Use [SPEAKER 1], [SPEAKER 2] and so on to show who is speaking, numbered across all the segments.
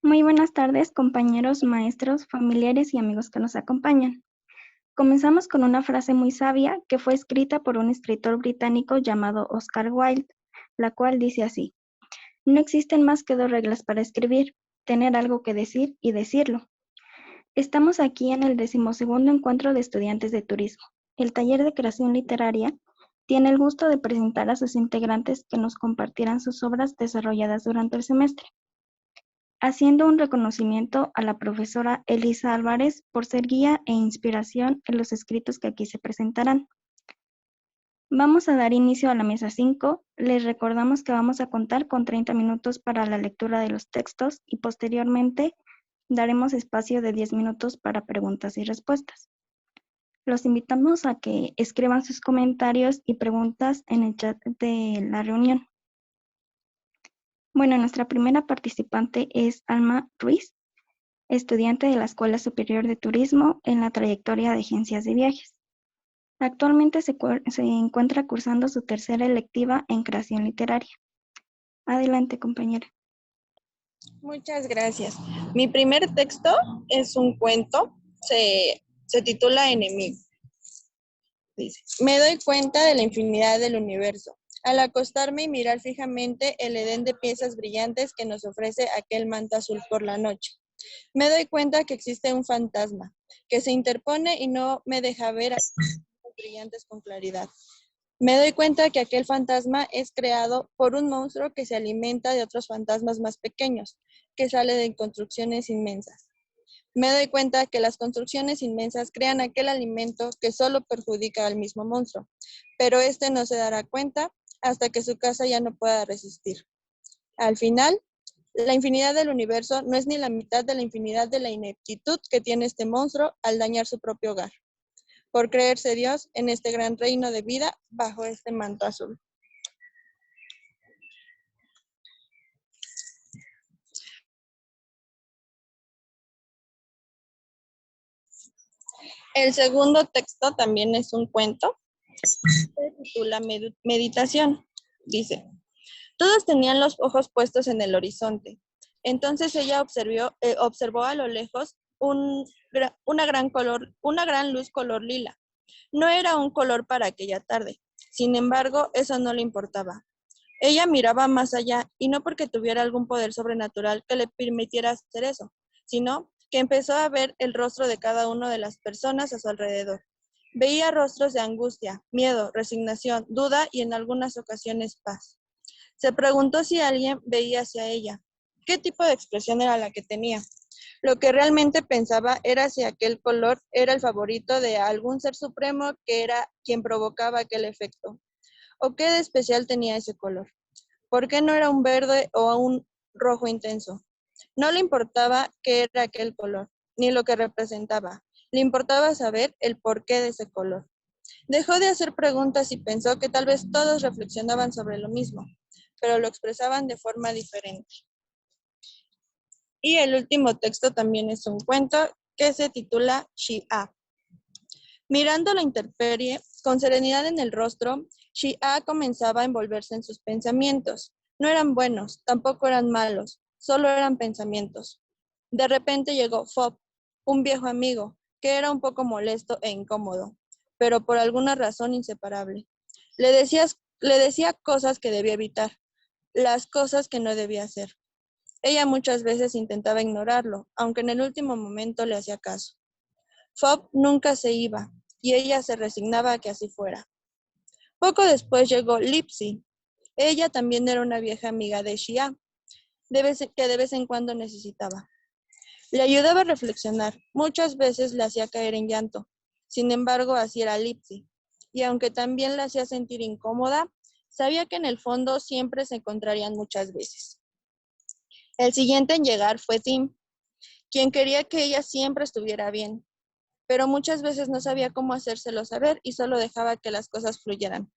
[SPEAKER 1] Muy buenas tardes, compañeros, maestros, familiares y amigos que nos acompañan. Comenzamos con una frase muy sabia que fue escrita por un escritor británico llamado Oscar Wilde, la cual dice así: no existen más que dos reglas para escribir: tener algo que decir y decirlo. Estamos aquí en el 12º encuentro de estudiantes de turismo. El taller de creación literaria tiene el gusto de presentar a sus integrantes que nos compartirán sus obras desarrolladas durante el semestre, haciendo un reconocimiento a la profesora Elisa Álvarez por ser guía e inspiración en los escritos que aquí se presentarán. Vamos a dar inicio a la mesa 5. Les recordamos que vamos a contar con 30 minutos para la lectura de los textos y posteriormente daremos espacio de 10 minutos para preguntas y respuestas. Los invitamos a que escriban sus comentarios y preguntas en el chat de la reunión. Bueno, nuestra primera participante es Alma Ruiz, estudiante de la Escuela Superior de Turismo en la trayectoria de agencias de viajes. Actualmente se encuentra cursando su tercera electiva en creación literaria. Adelante, compañera.
[SPEAKER 2] Muchas gracias. Mi primer texto es un cuento, se titula Enemigo. Dice: me doy cuenta de la infinidad del universo al acostarme y mirar fijamente el edén de piezas brillantes que nos ofrece aquel manto azul por la noche. Me doy cuenta que existe un fantasma que se interpone y no me deja ver a los brillantes con claridad. Me doy cuenta que aquel fantasma es creado por un monstruo que se alimenta de otros fantasmas más pequeños, que sale de construcciones inmensas. Me doy cuenta que las construcciones inmensas crean aquel alimento que solo perjudica al mismo monstruo, pero este no se dará cuenta hasta que su casa ya no pueda resistir. Al final, la infinidad del universo no es ni la mitad de la infinidad de la ineptitud que tiene este monstruo al dañar su propio hogar, por creerse Dios en este gran reino de vida bajo este manto azul. El segundo texto también es un cuento, se titula Meditación. Dice: todos tenían los ojos puestos en el horizonte. Entonces ella observó a lo lejos una gran luz color lila. No era un color para aquella tarde. Sin embargo, eso no le importaba. Ella miraba más allá, y no porque tuviera algún poder sobrenatural que le permitiera hacer eso, sino que empezó a ver el rostro de cada una de las personas a su alrededor. Veía rostros de angustia, miedo, resignación, duda y en algunas ocasiones paz. Se preguntó si alguien veía hacia ella. ¿Qué tipo de expresión era la que tenía? Lo que realmente pensaba era si aquel color era el favorito de algún ser supremo que era quien provocaba aquel efecto. ¿O qué de especial tenía ese color? ¿Por qué no era un verde o un rojo intenso? No le importaba qué era aquel color, ni lo que representaba. Le importaba saber el porqué de ese color. Dejó de hacer preguntas y pensó que tal vez todos reflexionaban sobre lo mismo, pero lo expresaban de forma diferente. Y el último texto también es un cuento que se titula Shia. Mirando la intemperie, con serenidad en el rostro, Shia comenzaba a envolverse en sus pensamientos. No eran buenos, tampoco eran malos, solo eran pensamientos. De repente llegó Fob, un viejo amigo, que era un poco molesto e incómodo, pero por alguna razón inseparable. Le decía cosas que debía evitar, las cosas que no debía hacer. Ella muchas veces intentaba ignorarlo, aunque en el último momento le hacía caso. Fob nunca se iba, y ella se resignaba a que así fuera. Poco después llegó Lipsy. Ella también era una vieja amiga de Shia, que de vez en cuando necesitaba. Le ayudaba a reflexionar, muchas veces le hacía caer en llanto. Sin embargo, así era Lipsy, y aunque también la hacía sentir incómoda, sabía que en el fondo siempre se encontrarían muchas veces. El siguiente en llegar fue Tim, quien quería que ella siempre estuviera bien, pero muchas veces no sabía cómo hacérselo saber y solo dejaba que las cosas fluyeran.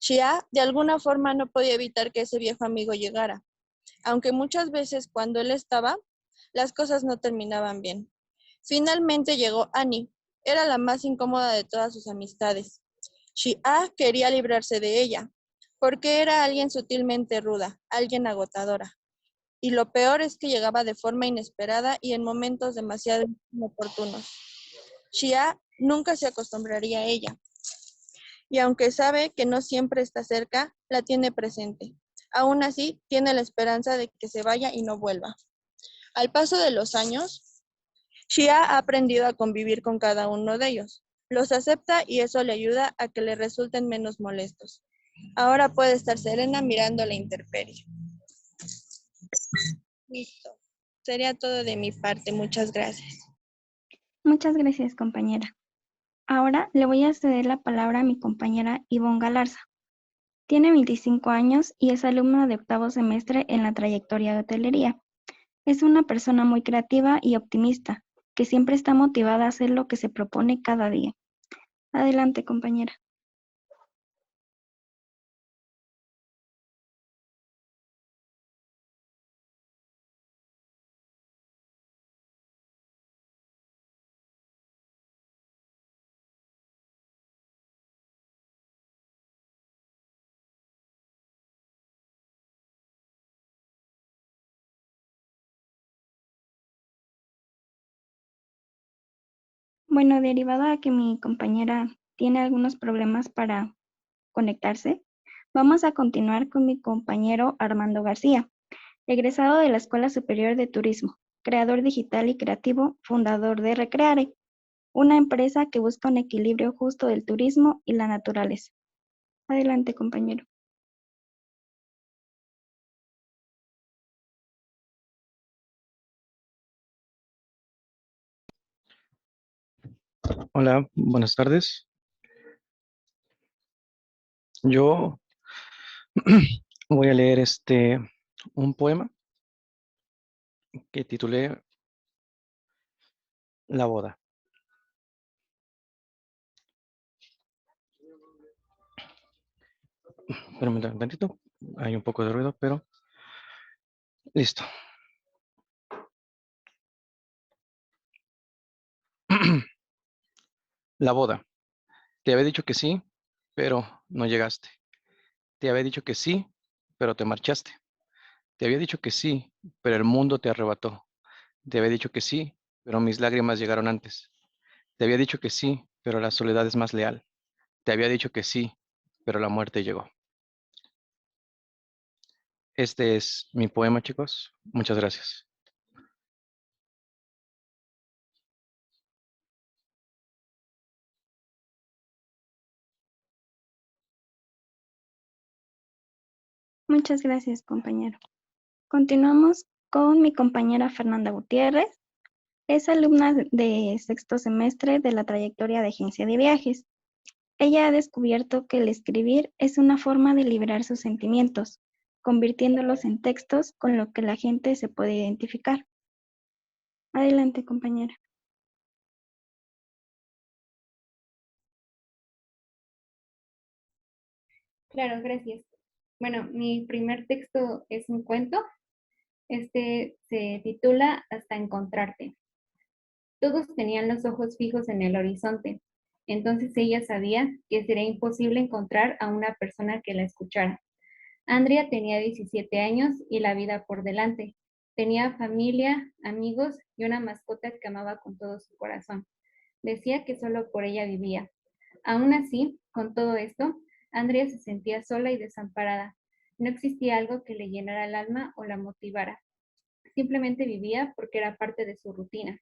[SPEAKER 2] Shia de alguna forma no podía evitar que ese viejo amigo llegara, aunque muchas veces cuando él estaba, las cosas no terminaban bien. Finalmente llegó Annie, era la más incómoda de todas sus amistades. Shia quería librarse de ella, porque era alguien sutilmente ruda, alguien agotadora. Y lo peor es que llegaba de forma inesperada y en momentos demasiado inoportunos. Xia nunca se acostumbraría a ella, y aunque sabe que no siempre está cerca, la tiene presente. Aún así, tiene la esperanza de que se vaya y no vuelva. Al paso de los años, Xia ha aprendido a convivir con cada uno de ellos. Los acepta y eso le ayuda a que le resulten menos molestos. Ahora puede estar serena mirando la intemperie. Listo. Sería todo de mi parte. Muchas gracias.
[SPEAKER 1] Muchas gracias, compañera. Ahora le voy a ceder la palabra a mi compañera Ivonne Galarza. Tiene 25 años y es alumna de octavo semestre en la trayectoria de hotelería. Es una persona muy creativa y optimista, que siempre está motivada a hacer lo que se propone cada día. Adelante, compañera. Bueno, derivado a que mi compañera tiene algunos problemas para conectarse, vamos a continuar con mi compañero Armando García, egresado de la Escuela Superior de Turismo, creador digital y creativo, fundador de Recreare, una empresa que busca un equilibrio justo del turismo y la naturaleza. Adelante, compañero.
[SPEAKER 3] Hola, buenas tardes. Yo voy a leer un poema que titulé La boda. Permítanme un tantito, hay un poco de ruido, pero listo. La boda. Te había dicho que sí, pero no llegaste. Te había dicho que sí, pero te marchaste. Te había dicho que sí, pero el mundo te arrebató. Te había dicho que sí, pero mis lágrimas llegaron antes. Te había dicho que sí, pero la soledad es más leal. Te había dicho que sí, pero la muerte llegó. Este es mi poema, chicos. Muchas gracias.
[SPEAKER 1] Muchas gracias, compañero. Continuamos con mi compañera Fernanda Gutiérrez. Es alumna de sexto semestre de la trayectoria de agencia de viajes. Ella ha descubierto que el escribir es una forma de liberar sus sentimientos, convirtiéndolos en textos con lo que la gente se puede identificar. Adelante, compañera.
[SPEAKER 4] Claro, gracias. Bueno, mi primer texto es un cuento. Este se titula Hasta encontrarte. Todos tenían los ojos fijos en el horizonte. Entonces ella sabía que sería imposible encontrar a una persona que la escuchara. Andrea tenía 17 años y la vida por delante. Tenía familia, amigos y una mascota que amaba con todo su corazón. Decía que solo por ella vivía. Aún así, con todo esto, Andrea se sentía sola y desamparada. No existía algo que le llenara el alma o la motivara. Simplemente vivía porque era parte de su rutina.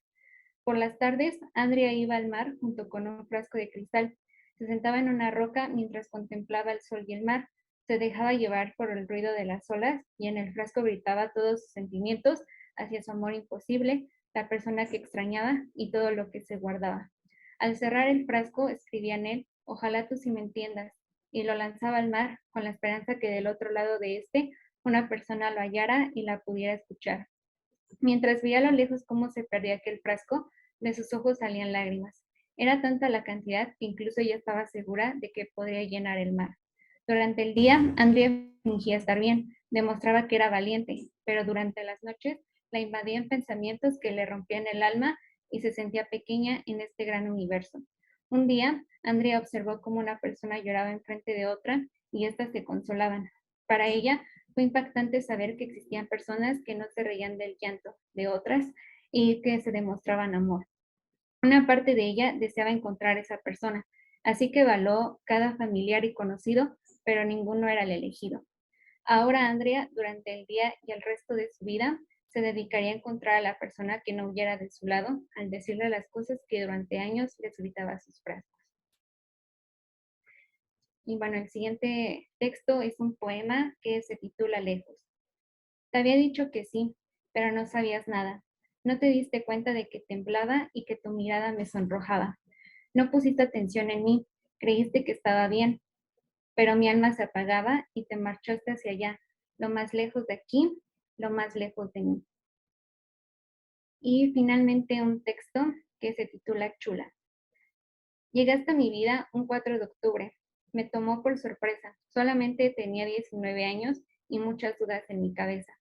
[SPEAKER 4] Por las tardes, Andrea iba al mar junto con un frasco de cristal. Se sentaba en una roca mientras contemplaba el sol y el mar. Se dejaba llevar por el ruido de las olas y en el frasco gritaba todos sus sentimientos hacia su amor imposible, la persona que extrañaba y todo lo que se guardaba. Al cerrar el frasco, escribía en él, ojalá tú sí me entiendas, y lo lanzaba al mar con la esperanza que del otro lado de este una persona lo hallara y la pudiera escuchar. Mientras veía a lo lejos cómo se perdía aquel frasco, de sus ojos salían lágrimas. Era tanta la cantidad que incluso ella estaba segura de que podría llenar el mar. Durante el día, Andrea fingía estar bien, demostraba que era valiente, pero durante las noches la invadían pensamientos que le rompían el alma y se sentía pequeña en este gran universo. Un día, Andrea observó cómo una persona lloraba enfrente de otra y éstas se consolaban. Para ella, Fue impactante saber que existían personas que no se reían del llanto de otras y que se demostraban amor. Una parte de ella deseaba encontrar esa persona, así que evaluó cada familiar y conocido, pero ninguno era el elegido. Ahora Andrea, durante el día y el resto de su vida, se dedicaría a encontrar a la persona que no huyera de su lado al decirle las cosas que durante años les gritaba a sus frascos. Y bueno, el siguiente texto es un poema que se titula Lejos. Te había dicho que sí, pero no sabías nada. No te diste cuenta de que temblaba y que tu mirada me sonrojaba. No pusiste atención en mí, creíste que estaba bien, pero mi alma se apagaba y te marchaste hacia allá, lo más lejos de aquí, lo más lejos de mí. Y finalmente un texto que se titula Chula. Llegaste a mi vida un 4 de octubre. Me tomó por sorpresa. Solamente tenía 19 años y muchas dudas en mi cabeza.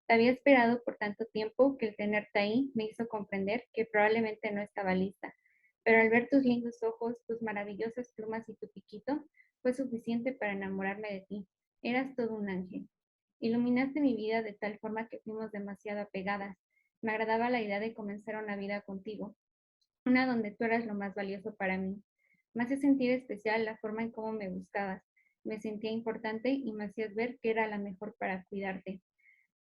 [SPEAKER 4] Te había esperado por tanto tiempo que el tenerte ahí me hizo comprender que probablemente no estaba lista. Pero al ver tus lindos ojos, tus maravillosas plumas y tu piquito, fue suficiente para enamorarme de ti. Eras todo un ángel. Iluminaste mi vida de tal forma que fuimos demasiado apegadas. Me agradaba la idea de comenzar una vida contigo, una donde tú eras lo más valioso para mí. Me hacía sentir especial la forma en cómo me buscabas. Me sentía importante y me hacías ver que era la mejor para cuidarte.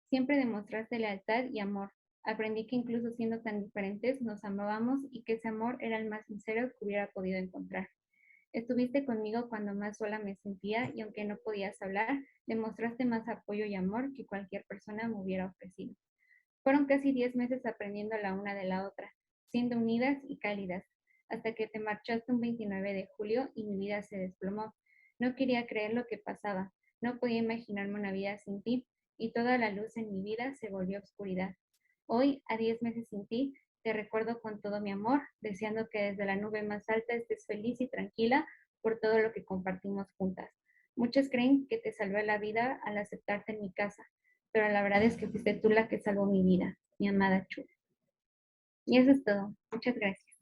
[SPEAKER 4] Siempre demostraste lealtad y amor. Aprendí que incluso siendo tan diferentes, nos amábamos y que ese amor era el más sincero que hubiera podido encontrar. Estuviste conmigo cuando más sola me sentía y aunque no podías hablar, demostraste más apoyo y amor que cualquier persona me hubiera ofrecido. Fueron casi 10 meses aprendiendo la una de la otra, siendo unidas y cálidas, hasta que te marchaste un 29 de julio y mi vida se desplomó. No quería creer lo que pasaba, no podía imaginarme una vida sin ti, y toda la luz en mi vida se volvió oscuridad. Hoy, a 10 meses sin ti, te recuerdo con todo mi amor, deseando que desde la nube más alta estés feliz y tranquila por todo lo que compartimos juntas. Muchos creen que te salvé la vida al aceptarte en mi casa, pero la verdad es que fuiste tú la que salvó mi vida, mi amada Chula. Y eso es todo. Muchas gracias.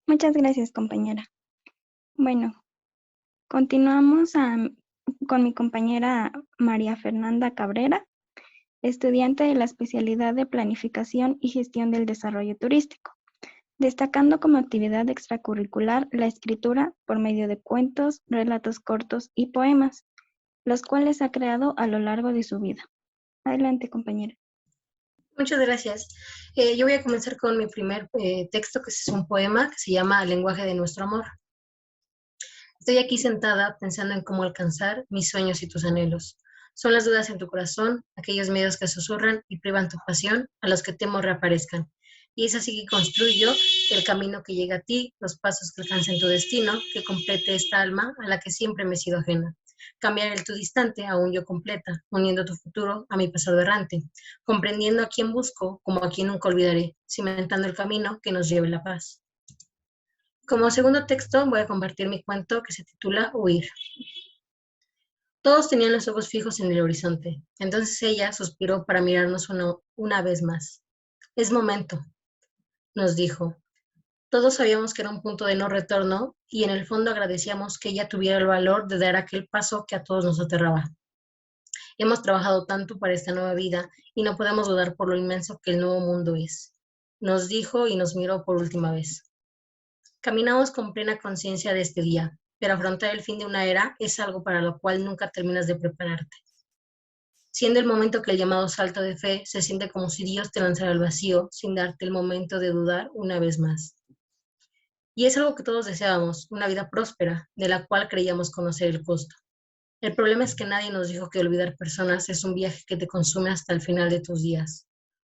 [SPEAKER 1] Muchas gracias, compañera. Bueno, continuamos con mi compañera María Fernanda Cabrera, estudiante de la especialidad de Planificación y Gestión del Desarrollo Turístico, destacando como actividad extracurricular la escritura por medio de cuentos, relatos cortos y poemas, los cuales ha creado a lo largo de su vida. Adelante, compañera.
[SPEAKER 5] Muchas gracias. Yo voy a comenzar con mi primer texto, que es un poema que se llama El lenguaje de nuestro amor. Estoy aquí sentada pensando en cómo alcanzar mis sueños y tus anhelos. Son las dudas en tu corazón, aquellos miedos que susurran y privan tu pasión, a los que temo reaparezcan. Y es así que construyo el camino que llega a ti, los pasos que alcancen tu destino, que complete esta alma a la que siempre me he sido ajena. Cambiar el tú distante a un yo completa, uniendo tu futuro a mi pasado errante, comprendiendo a quien busco como a quien nunca olvidaré, cimentando el camino que nos lleve la paz. Como segundo texto voy a compartir mi cuento que se titula Huir. Todos tenían los ojos fijos en el horizonte. Entonces ella suspiró para mirarnos una vez más. Es momento, nos dijo. Todos sabíamos que era un punto de no retorno y en el fondo agradecíamos que ella tuviera el valor de dar aquel paso que a todos nos aterraba. Hemos trabajado tanto para esta nueva vida y no podemos dudar por lo inmenso que el nuevo mundo es. Nos dijo y nos miró por última vez. Caminamos con plena conciencia de este día, pero afrontar el fin de una era es algo para lo cual nunca terminas de prepararte. Siendo el momento que el llamado salto de fe se siente como si Dios te lanzara al vacío sin darte el momento de dudar una vez más. Y es algo que todos deseábamos, una vida próspera, de la cual creíamos conocer el costo. El problema es que nadie nos dijo que olvidar personas es un viaje que te consume hasta el final de tus días.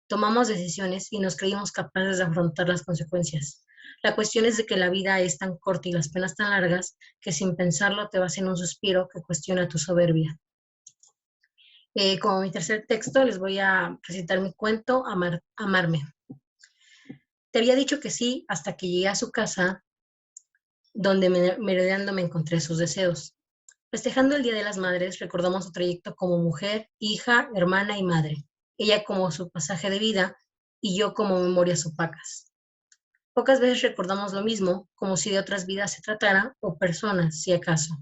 [SPEAKER 5] Tomamos decisiones y nos creímos capaces de afrontar las consecuencias. La cuestión es de que la vida es tan corta y las penas tan largas que sin pensarlo te vas en un suspiro que cuestiona tu soberbia. Como mi tercer texto les voy a recitar mi cuento Amarme. Te había dicho que sí hasta que llegué a su casa donde merodeando me encontré sus deseos. Festejando el Día de las Madres recordamos su trayecto como mujer, hija, hermana y madre. Ella como su pasaje de vida y yo como memorias opacas. Pocas veces recordamos lo mismo, como si de otras vidas se tratara, o personas, si acaso.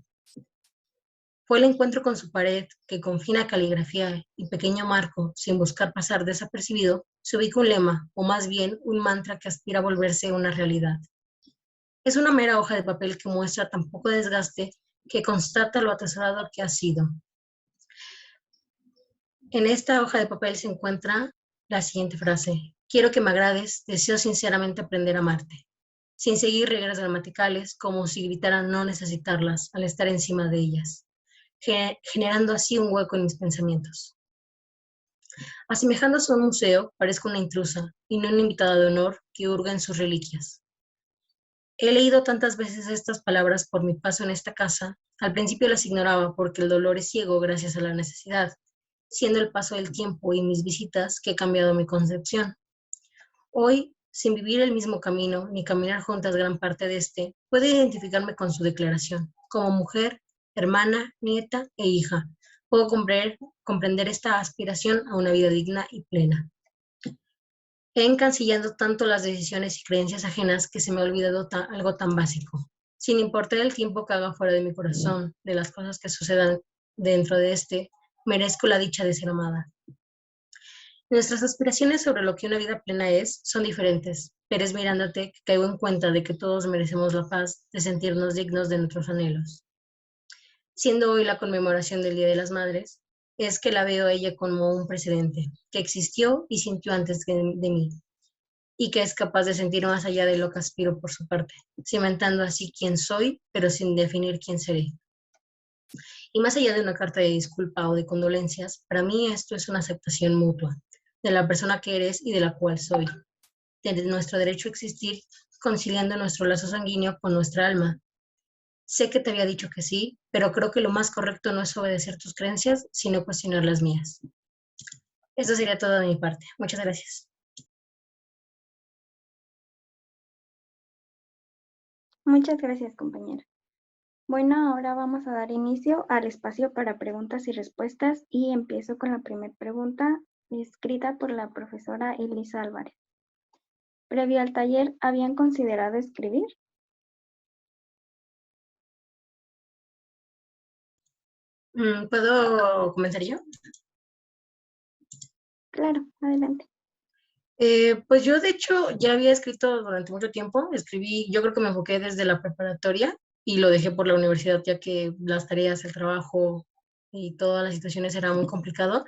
[SPEAKER 5] Fue el encuentro con su pared que con fina caligrafía y pequeño marco, sin buscar pasar desapercibido, se ubica un lema, o más bien un mantra que aspira a volverse una realidad. Es una mera hoja de papel que muestra tan poco desgaste que constata lo atesorado que ha sido. En esta hoja de papel se encuentra la siguiente frase: quiero que me agrades, deseo sinceramente aprender a amarte, sin seguir reglas gramaticales, como si gritaran no necesitarlas al estar encima de ellas, generando así un hueco en mis pensamientos. Asemejándose a un museo, parezco una intrusa y no una invitada de honor que hurga en sus reliquias. He leído tantas veces estas palabras por mi paso en esta casa. Al principio las ignoraba porque el dolor es ciego gracias a la necesidad, siendo el paso del tiempo y mis visitas que he cambiado mi concepción. Hoy, sin vivir el mismo camino ni caminar juntas gran parte de este, puedo identificarme con su declaración. Como mujer, hermana, nieta e hija, puedo comprender esta aspiración a una vida digna y plena. He encasillado tanto las decisiones y creencias ajenas que se me ha olvidado algo tan básico. Sin importar el tiempo que haga fuera de mi corazón, de las cosas que sucedan dentro de este, merezco la dicha de ser amada. Nuestras aspiraciones sobre lo que una vida plena es son diferentes, pero es mirándote que caigo en cuenta de que todos merecemos la paz de sentirnos dignos de nuestros anhelos. Siendo hoy la conmemoración del Día de las Madres, es que la veo a ella como un precedente, que existió y sintió antes de mí, y que es capaz de sentir más allá de lo que aspiro por su parte, cimentando así quién soy, pero sin definir quién seré. Y más allá de una carta de disculpa o de condolencias, para mí esto es una aceptación mutua, de la persona que eres y de la cual soy, de nuestro derecho a existir, conciliando nuestro lazo sanguíneo con nuestra alma. Sé que te había dicho que sí, pero creo que lo más correcto no es obedecer tus creencias, sino cuestionar las mías. Eso sería todo de mi parte. Muchas gracias.
[SPEAKER 1] Muchas gracias, compañera. Bueno, ahora vamos a dar inicio al espacio para preguntas y respuestas y empiezo con la primera pregunta escrita por la profesora Elisa Álvarez. Previo al taller, ¿habían considerado escribir?
[SPEAKER 5] ¿Puedo comenzar yo?
[SPEAKER 1] Claro, adelante.
[SPEAKER 5] Pues yo de hecho ya había escrito durante mucho tiempo, yo creo que me enfoqué desde la preparatoria y lo dejé por la universidad ya que las tareas, el trabajo y todas las situaciones era muy complicado,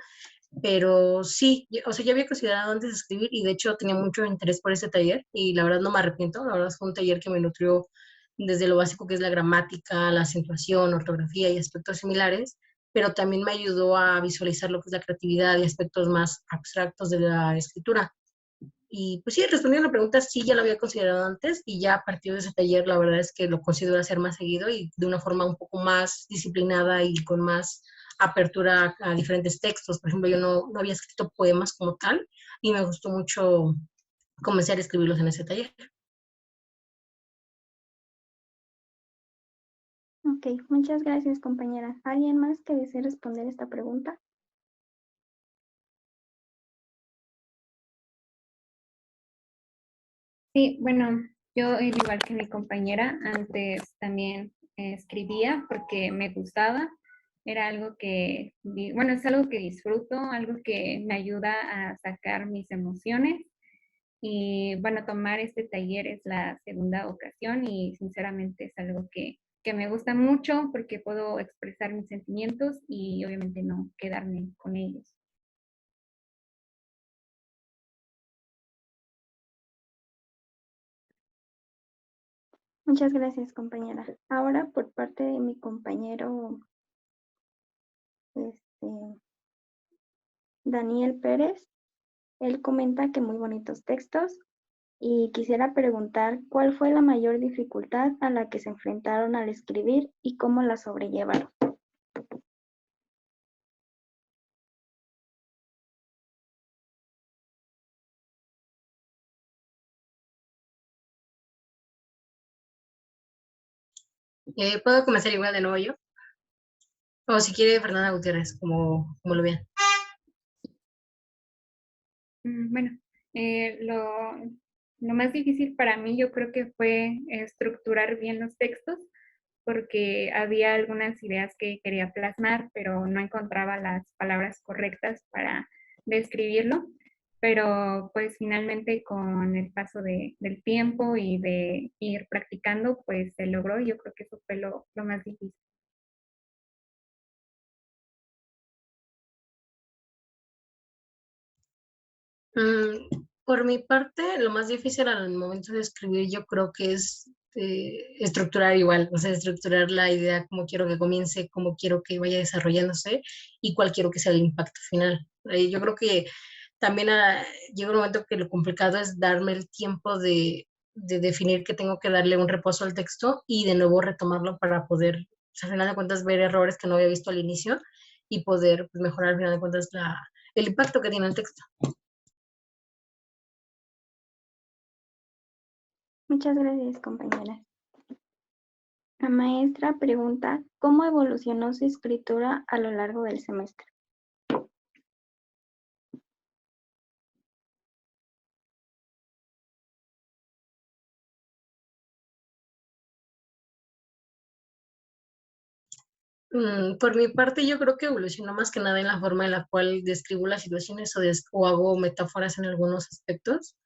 [SPEAKER 5] pero sí, o sea, ya había considerado antes escribir y de hecho tenía mucho interés por ese taller y la verdad no me arrepiento, la verdad fue un taller que me nutrió desde lo básico que es la gramática, la acentuación, ortografía y aspectos similares, pero también me ayudó a visualizar lo que es la creatividad y aspectos más abstractos de la escritura. Y pues sí, respondiendo a la pregunta, sí, ya lo había considerado antes y ya a partir de ese taller la verdad es que lo considero hacer más seguido y de una forma un poco más disciplinada y con más apertura a diferentes textos. Por ejemplo, yo no había escrito poemas como tal y me gustó mucho comenzar a escribirlos en ese taller.
[SPEAKER 1] Ok, muchas gracias, compañera. ¿Alguien más que desee responder esta pregunta?
[SPEAKER 4] Sí, bueno, yo igual que mi compañera, antes también escribía porque me gustaba. Era algo que, bueno, es algo que disfruto, algo que me ayuda a sacar mis emociones. Y bueno, tomar este taller es la segunda ocasión y sinceramente es algo que me gusta mucho porque puedo expresar mis sentimientos y obviamente no quedarme con ellos.
[SPEAKER 1] Muchas gracias, compañera. Ahora, por parte de mi compañero Daniel Pérez, él comenta que muy bonitos textos y quisiera preguntar cuál fue la mayor dificultad a la que se enfrentaron al escribir y cómo la sobrellevaron.
[SPEAKER 5] ¿Puedo comenzar igual de nuevo yo? O si quiere Fernanda Gutiérrez, como lo vean.
[SPEAKER 4] Bueno, lo más difícil para mí yo creo que fue estructurar bien los textos, porque había algunas ideas que quería plasmar, pero no encontraba las palabras correctas para describirlo. Pero pues finalmente con el paso del tiempo y de ir practicando, pues se logró. Yo creo que eso fue lo más difícil.
[SPEAKER 5] Por mi parte, lo más difícil al momento de escribir yo creo que es estructurar igual, o sea, estructurar la idea, cómo quiero que comience, cómo quiero que vaya desarrollándose y cuál quiero que sea el impacto final. Yo creo que también llega un momento que lo complicado es darme el tiempo de definir que tengo que darle un reposo al texto y de nuevo retomarlo para poder, o sea, al final de cuentas, ver errores que no había visto al inicio y poder pues, mejorar al final de cuentas el impacto que tiene el texto.
[SPEAKER 1] Muchas gracias, compañera. La maestra pregunta, ¿cómo evolucionó su escritura a lo largo del semestre?
[SPEAKER 5] Por mi parte, yo creo que evolucionó más que nada en la forma en la cual describo las situaciones o hago metáforas en algunos aspectos.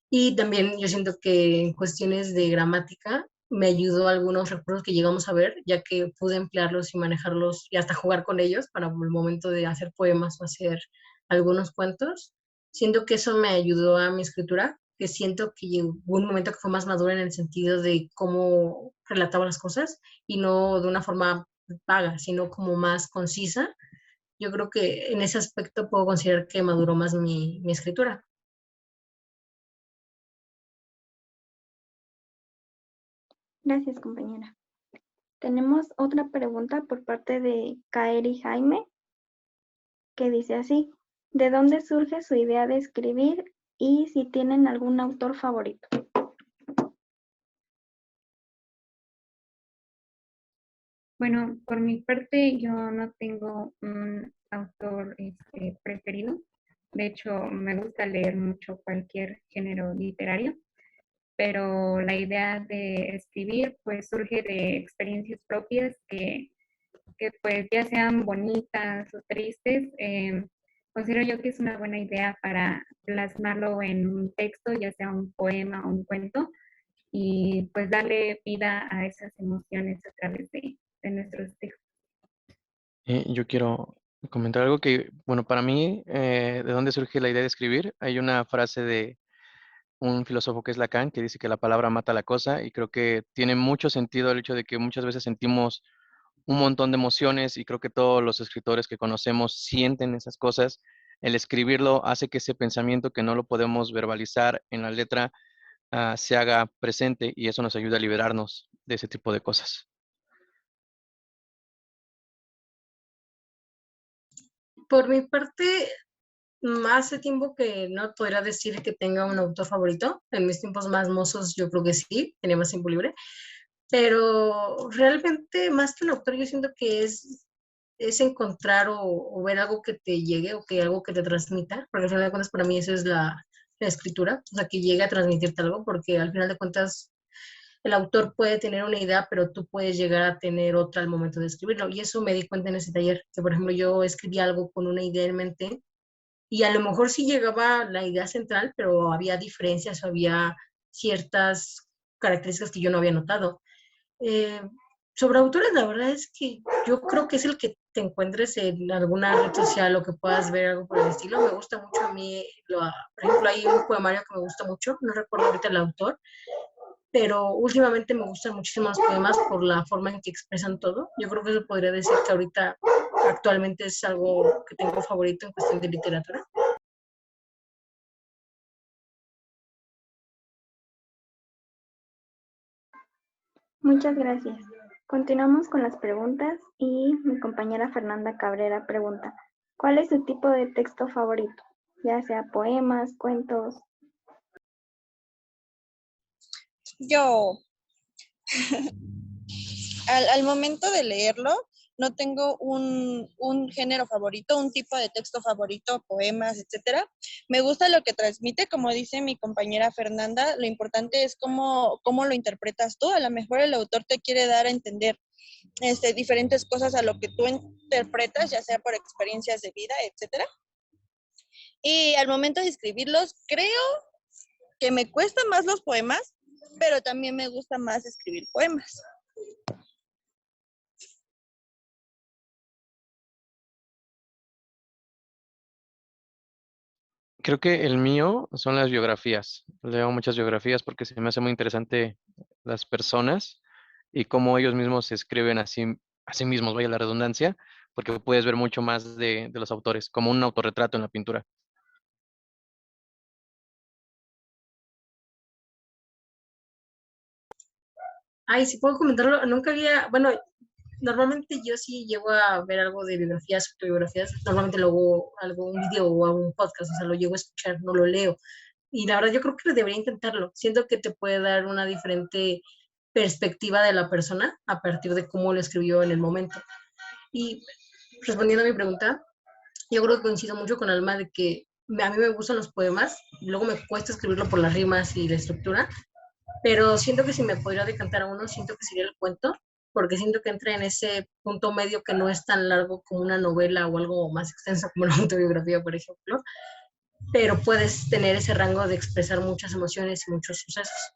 [SPEAKER 5] Y también yo siento que en cuestiones de gramática me ayudó algunos recursos que llegamos a ver, ya que pude emplearlos y manejarlos y hasta jugar con ellos para el momento de hacer poemas o hacer algunos cuentos. Siento que eso me ayudó a mi escritura, que siento que llegó un momento que fue más madura en el sentido de cómo relataba las cosas y no de una forma vaga, sino como más concisa. Yo creo que en ese aspecto puedo considerar que maduró más mi escritura.
[SPEAKER 1] Gracias, compañera. Tenemos otra pregunta por parte de Kaeri Jaime, que dice así, ¿de dónde surge su idea de escribir y si tienen algún autor favorito?
[SPEAKER 4] Bueno, por mi parte yo no tengo un autor preferido. De hecho, me gusta leer mucho cualquier género literario, pero la idea de escribir pues surge de experiencias propias que pues ya sean bonitas o tristes. Considero yo que es una buena idea para plasmarlo en un texto, ya sea un poema o un cuento, y pues darle vida a esas emociones a través de nuestros textos.
[SPEAKER 3] Yo quiero comentar algo que, bueno, para mí, ¿de dónde surge la idea de escribir? Hay una frase de un filósofo que es Lacan que dice que la palabra mata la cosa y creo que tiene mucho sentido el hecho de que muchas veces sentimos un montón de emociones y creo que todos los escritores que conocemos sienten esas cosas. El escribirlo hace que ese pensamiento que no lo podemos verbalizar en la letra se haga presente y eso nos ayuda a liberarnos de ese tipo de cosas.
[SPEAKER 5] Por mi parte, hace tiempo que no podría decir que tenga un autor favorito. En mis tiempos más mozos yo creo que sí, tenía más tiempo libre. Pero realmente más que un autor yo siento que es encontrar o ver algo que te llegue o que algo que te transmita. Porque al final de cuentas para mí eso es la escritura. O sea, que llegue a transmitirte algo porque al final de cuentas el autor puede tener una idea, pero tú puedes llegar a tener otra al momento de escribirlo. Y eso me di cuenta en ese taller, que por ejemplo yo escribí algo con una idea en mente y a lo mejor sí llegaba la idea central, pero había diferencias o había ciertas características que yo no había notado. Eh, Sobre autores, la verdad es que yo creo que es el que te encuentres en alguna red social o que puedas ver algo por el estilo. Me gusta mucho a mí, por ejemplo, hay un poemario que me gusta mucho, no recuerdo ahorita el autor, pero últimamente me gustan muchísimo los poemas por la forma en que expresan todo. Yo creo que eso podría decir que ahorita actualmente es algo que tengo favorito en cuestión de literatura.
[SPEAKER 1] Muchas gracias. Continuamos con las preguntas y mi compañera Fernanda Cabrera pregunta, ¿cuál es su tipo de texto favorito? Ya sea poemas, cuentos.
[SPEAKER 2] Yo, al momento de leerlo, no tengo un género favorito, un tipo de texto favorito, poemas, etcétera. Me gusta lo que transmite, como dice mi compañera Fernanda, lo importante es cómo lo interpretas tú. A lo mejor el autor te quiere dar a entender diferentes cosas a lo que tú interpretas, ya sea por experiencias de vida, etcétera. Y al momento de escribirlos, creo que me cuestan más los poemas, pero también me gusta más escribir poemas.
[SPEAKER 3] Creo que el mío son las biografías. Leo muchas biografías porque se me hace muy interesante las personas y cómo ellos mismos se escriben a sí mismos, vaya la redundancia, porque puedes ver mucho más de los autores, como un autorretrato en la pintura.
[SPEAKER 5] Ay, si puedo comentarlo, nunca había, bueno, normalmente yo sí llego a ver algo de biografías, autobiografías, normalmente luego algo, un video o un podcast, o sea, lo llego a escuchar, no lo leo. Y la verdad yo creo que debería intentarlo. Siento que te puede dar una diferente perspectiva de la persona a partir de cómo lo escribió en el momento. Y respondiendo a mi pregunta, yo creo que coincido mucho con Alma de que a mí me gustan los poemas, luego me cuesta escribirlo por las rimas y la estructura, pero siento que si me podría decantar a uno, siento que sería el cuento, porque siento que entra en ese punto medio que no es tan largo como una novela o algo más extenso como una autobiografía, por ejemplo, pero puedes tener ese rango de expresar muchas emociones y muchos sucesos.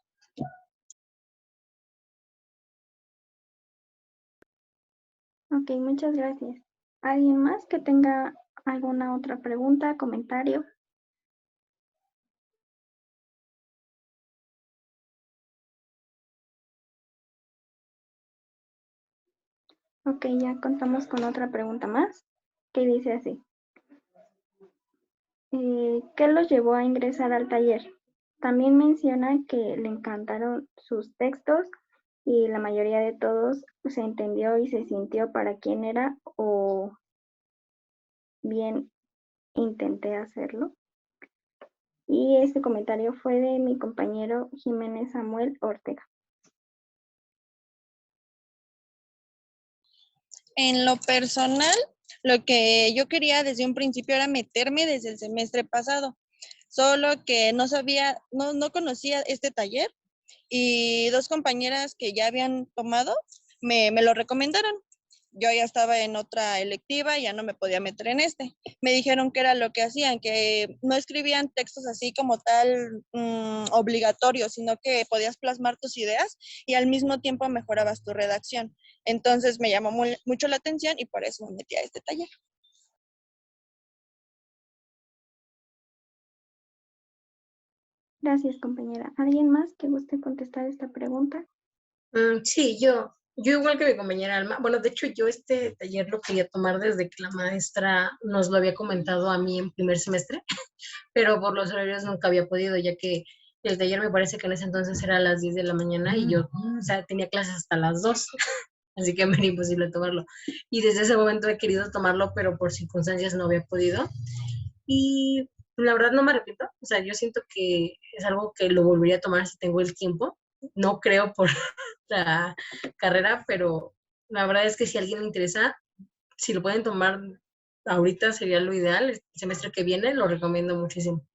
[SPEAKER 1] Ok, muchas gracias. ¿Alguien más que tenga alguna otra pregunta, comentario? Ok, ya contamos con otra pregunta más, que dice así. ¿Qué los llevó a ingresar al taller? También menciona que le encantaron sus textos y la mayoría de todos se entendió y se sintió para quién era o bien intenté hacerlo. Y este comentario fue de mi compañero Jiménez Samuel Ortega.
[SPEAKER 2] En lo personal, lo que yo quería desde un principio era meterme desde el semestre pasado, solo que no sabía, no conocía este taller y dos compañeras que ya habían tomado me lo recomendaron. Yo ya estaba en otra electiva y ya no me podía meter en este. Me dijeron que era lo que hacían, que no escribían textos así como tal obligatorios, sino que podías plasmar tus ideas y al mismo tiempo mejorabas tu redacción. Entonces me llamó mucho la atención y por eso me metí a este taller.
[SPEAKER 1] Gracias, compañera. ¿Alguien más que guste contestar esta pregunta?
[SPEAKER 5] Sí, yo igual que mi compañera Alma, bueno, de hecho yo este taller lo quería tomar desde que la maestra nos lo había comentado a mí en primer semestre, pero por los horarios nunca había podido, ya que el taller me parece que en ese entonces era a las 10 de la mañana y yo, o sea, tenía clases hasta las 2, así que me era imposible tomarlo. Y desde ese momento he querido tomarlo, pero por circunstancias no había podido. Y la verdad no me arrepiento, o sea, yo siento que es algo que lo volvería a tomar si tengo el tiempo. No creo por la carrera, pero la verdad es que si a alguien le interesa, si lo pueden tomar ahorita sería lo ideal. El semestre que viene lo recomiendo muchísimo.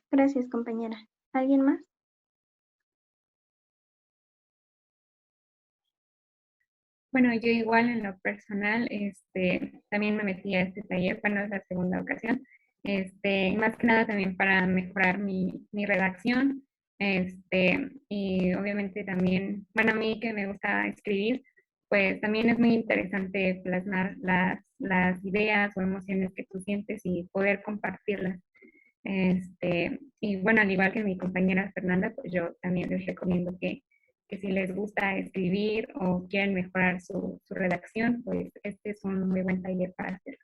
[SPEAKER 1] Gracias, compañera. ¿Alguien más?
[SPEAKER 4] Bueno, yo igual en lo personal, también me metí a este taller, bueno, es la segunda ocasión, más que nada también para mejorar mi redacción, y obviamente también, bueno, a mí que me gusta escribir, pues también es muy interesante plasmar las ideas o emociones que tú sientes y poder compartirlas. Y bueno, al igual que mi compañera Fernanda, pues yo también les recomiendo que si les gusta escribir o quieren mejorar su redacción, pues este es un muy buen taller para hacerlo.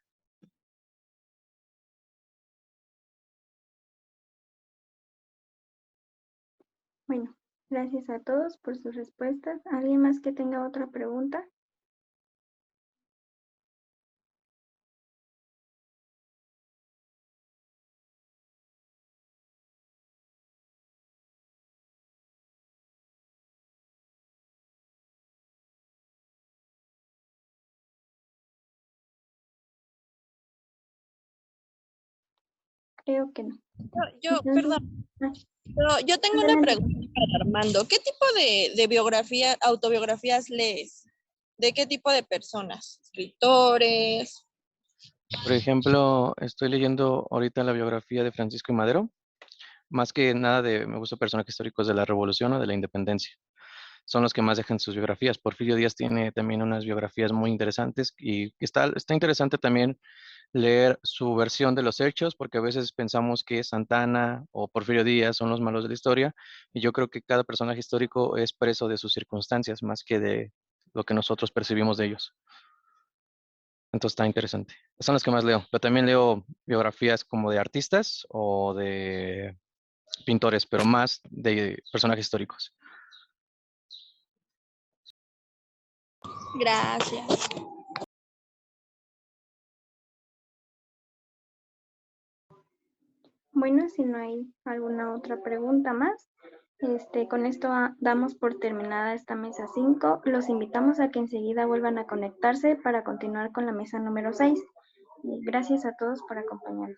[SPEAKER 1] Bueno, gracias a todos por sus respuestas. ¿Alguien más que tenga otra pregunta? Creo que no.
[SPEAKER 2] Perdón, pero yo tengo una
[SPEAKER 1] Adelante.
[SPEAKER 2] pregunta para Armando. ¿Qué tipo de biografía, autobiografías lees? ¿De qué tipo de personas? ¿Escritores?
[SPEAKER 3] Por ejemplo, estoy leyendo ahorita la biografía de Francisco y Madero. Más que nada me gustan personajes históricos de la Revolución o de la Independencia. Son los que más dejan sus biografías. Porfirio Díaz tiene también unas biografías muy interesantes y está interesante también leer su versión de los hechos, porque a veces pensamos que Santa Anna o Porfirio Díaz son los malos de la historia, y yo creo que cada personaje histórico es preso de sus circunstancias más que de lo que nosotros percibimos de ellos. Entonces está interesante. Son las que más leo, pero también leo biografías como de artistas o de pintores, pero más de personajes históricos.
[SPEAKER 2] Gracias.
[SPEAKER 1] Bueno, si no hay alguna otra pregunta más, con esto damos por terminada esta mesa 5. Los invitamos a que enseguida vuelvan a conectarse para continuar con la mesa número 6. Y gracias a todos por acompañarnos.